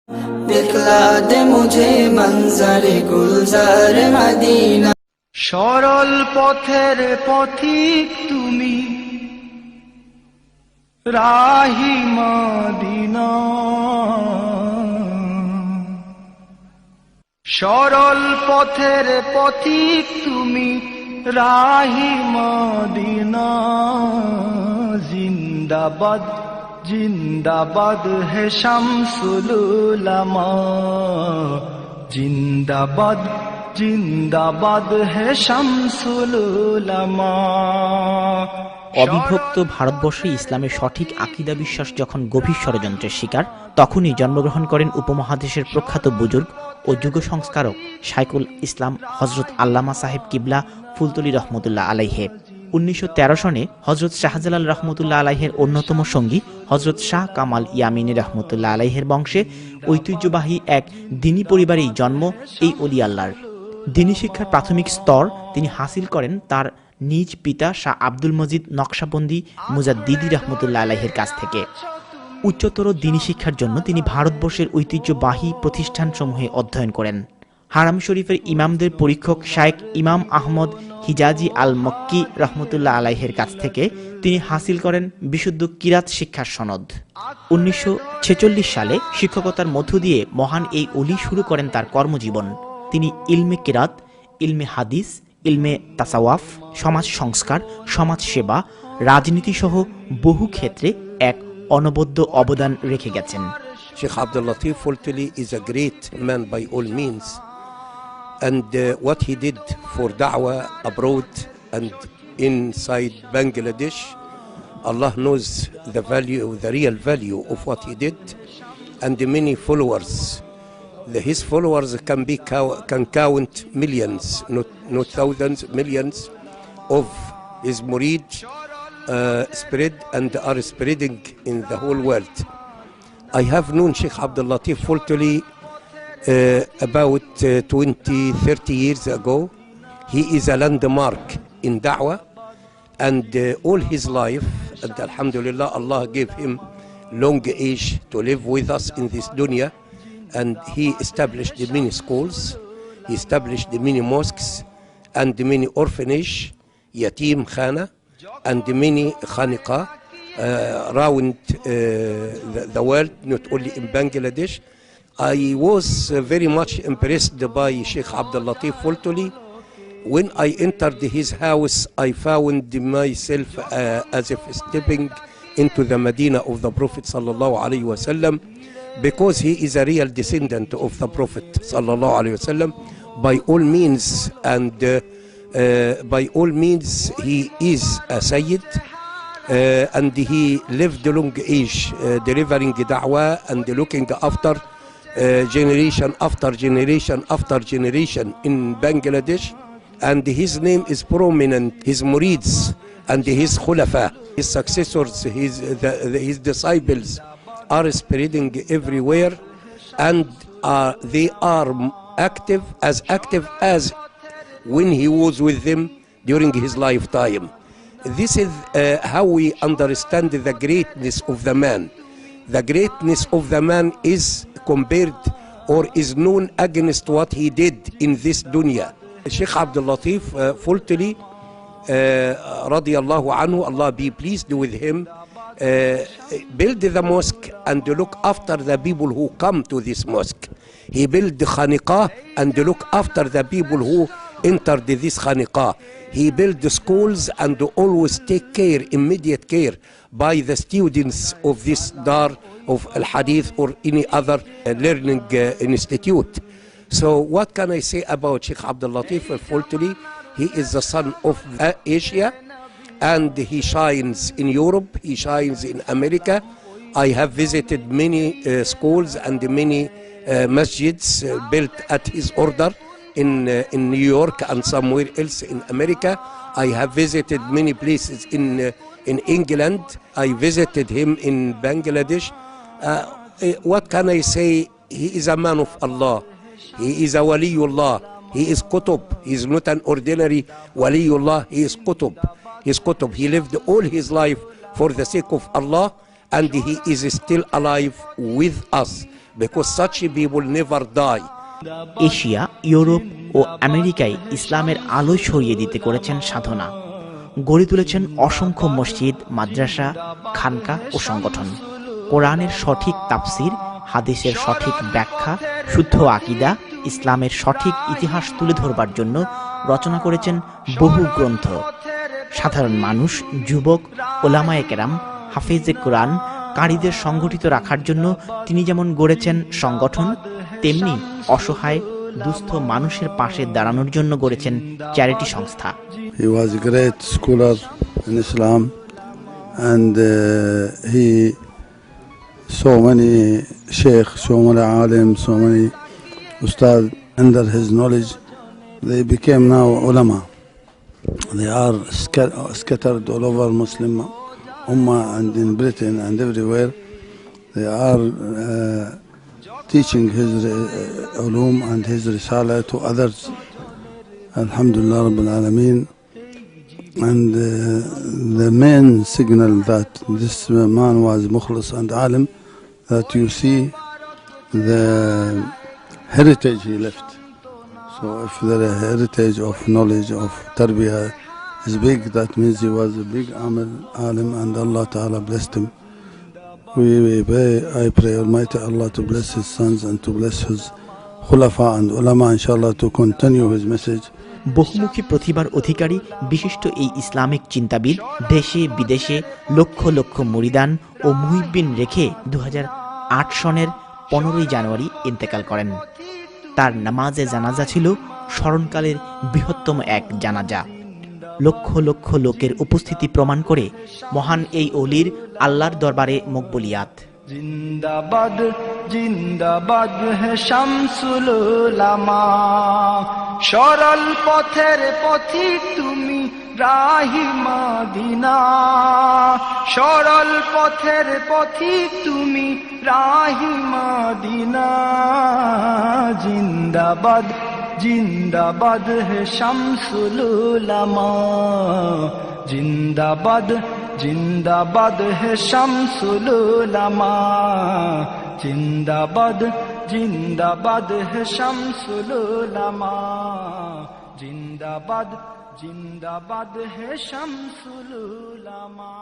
दिखला दे मुझे मंजर गुलजार मदीना। সরল পথের পথিক তুমি, রাহি মদিনা। সরল পথের পথিক তুমি, রাহি মদিনা। জিন্দাবাদ জিন্দাবাদ হে শামসুল উলামা, জিন্দাবাদ জিন্দাবাদ হে শামসুল উলামা। অবিভক্ত ভারতবর্ষে ইসলামের সঠিক আকীদা বিশ্বাস যখন গভীর ষড়যন্ত্রের শিকার, তখনই জন্মগ্রহণ করেন উপমহাদেশের প্রখ্যাত বুজুর্গ ও যুগ সংস্কারক শাইখুল ইসলাম হযরত আল্লামা সাহেব কিবলা ফুলতলী রহমতুল্লাহ আলাইহে। 1913 সনে হযরত শাহজালাল রহমতুল্লাহ আলাইহের অন্যতম সঙ্গী হযরত শাহ কামাল ইয়ামিনী রহমতুল্লাহ আলাইহের বংশে ঐতিহ্যবাহী এক দ্বীনী পরিবারেই জন্ম এই ওলি আল্লাহর। দ্বীনী শিক্ষার প্রাথমিক স্তর তিনি হাসিল করেন তার নিজ পিতা শাহ আব্দুল মজিদ নকশবন্দি মুজাদ্দিদি রহমতুল্লাহ আলাইহের কাছ থেকে। উচ্চতর দ্বীনী শিক্ষার জন্য তিনি ভারতবর্ষের ঐতিহ্যবাহী প্রতিষ্ঠানসমূহে অধ্যয়ন করেন। হারাম শরীফের ইমামদের পরীক্ষক শায়েখ ইমাম আহমদ হিজাজি আল মক্কি রহমতুল্লাহ আলাইহের কাছ থেকে তিনি হাসিল করেন বিশুদ্ধ কিরাত শিক্ষার সনদ। 1946 সালে শিক্ষকতার মধ্য দিয়ে মহান এই ওলি শুরু করেন তার কর্মজীবন। তিনি ইলমে কিরাত, ইলমে হাদিস, ইলমে তাসাওয়াফ, সমাজ সংস্কার, সমাজ সেবা, রাজনীতি সহ বহু ক্ষেত্রে এক অনবদ্য অবদান রেখে গেছেন। Sheikh Abdul Latif Fultuli is a great man by all means, and what he did for da'wah abroad and inside Bangladesh, Allah knows the value, the real value of what he did, and the many followers. His followers can count millions, not thousands, millions of his murid spread and are spreading in the whole world. I have known Sheikh Abdul Latif Fultuli about 20-30 years ago. He is a landmark in da'wah, and all his life, and alhamdulillah, Allah gave him long age to live with us in this dunya, and he established many schools, he established many mosques, and many orphanage, yatim khana, and many khaniqa around the world, not only in Bangladesh. I was very much impressed by Sheikh Abdul Latif Fultuli. When I entered his house, I found myself as if stepping into the Medina of the Prophet sallallahu alaihi wasallam, because he is a real descendant of the Prophet sallallahu alaihi wasallam by all means, and by all means he is a Sayyid. And he lived a long age delivering da'wah and looking after generation after generation after generation in Bangladesh, and his name is prominent. His murids and his khulafa, his successors, his disciples are spreading everywhere, and they are active as when he was with them during his lifetime. This is how we understand the greatness of the man. The greatness of the man is compared or is known against what he did in this dunya. Sheikh Abdul Latif Fultuli radiyallahu anhu, Allah be pleased with him, build the mosque and look after the people who come to this mosque. He built the khaniqah and look after the people who entered this khaniqah. He built the schools and always take care, immediate care by the students of this dar of al-hadith or any other learning institute. So what can I say about Sheikh Abdul Latif Fultuli? He is the son of Asia, and he shines in Europe, he shines in America. I have visited many schools and many masjids built at his order in New York and somewhere else in America. I have visited many places in England. I visited him in Bangladesh. What can I say? He is a man of Allah. He is a waliullah. He is qutub. He is not an ordinary waliullah. He is qutub. He is qutub. He lived all his life for the sake of Allah, and he is still alive with us. because such people never die. Asia, Europe ও আমেরিকায় ইসলামের আলো ছড়িয়ে দিতে করেছেন সাধনা। গড়ে তুলেছেন অসংখ্য মসজিদ, মাদ্রাসা, খানকা ও সংগঠন। কোরআনের সঠিক তাফসির, হাদিসের সঠিক ব্যাখ্যা, শুদ্ধ আকীদা, ইসলামের সঠিক ইতিহাস তুলে ধরবার জন্য রচনা করেছেন বহু গ্রন্থ। সাধারণ মানুষ, যুবক, ওলামায়ে কেরাম, হাফেজে কোরআন, কারীদের সংগঠিত রাখার জন্য তিনি যেমন গড়েছেন সংগঠন, তেমনি অসহায় দুস্থ মানুষের পাশে দাঁড়ানোর জন্য গড়েছেন চ্যারিটি সংস্থা। He was a great scholar in Islam, and he so many sheikh, so many alim, so many ustad under his knowledge. They became now ulama. They are scattered all over Muslim Ummah and in Britain and everywhere. They are teaching his ulum and his risala to others. Alhamdulillah Rabbil Alameen. And the main signal that this man was mukhlis and alim, that you see the heritage he left. So if there is a heritage of knowledge, of tarbiyah is big, that means he was a big alim, and Allah Ta'ala blessed him. I pray Almighty Allah to bless his sons and to bless his khulafa and ulama, inshallah, to continue his message. বহুমুখী প্রতিভার অধিকারী বিশিষ্ট এই Islamic চিন্তাবিদ দেশে বিদেশে লক্ষ লক্ষ মুরিদান ও মুহিব্বিন রেখে 2008 সনের 15ই জানুয়ারি ইন্তেকাল করেন। তার নামাজে জানাজা ছিল স্মরণকালের বৃহত্তম এক জানাজা। লক্ষ লক্ষ লোকের উপস্থিতি প্রমাণ করে মহান এই ওলির আল্লাহর দরবারে মকবুলিয়াত। জিন্দাবাদ জিন্দাবাদ হে শামসুল উলামা, সরল পথের পথিক তুমি রাহি মাদিনা, সরল পথের পথিক তুমি রাহি মাদিনা। জিন্দাবাদ জিন্দাবাদ হে শামসুল উলামা, জিন্দাবাদ জিন্দাবাদ হে শামসুল উলামা, জিন্দাবাদ জিন্দাবাদ হে শামসুল উলামা, জিন্দাবাদ জিন্দাবাদ হে শামসুল উলামা।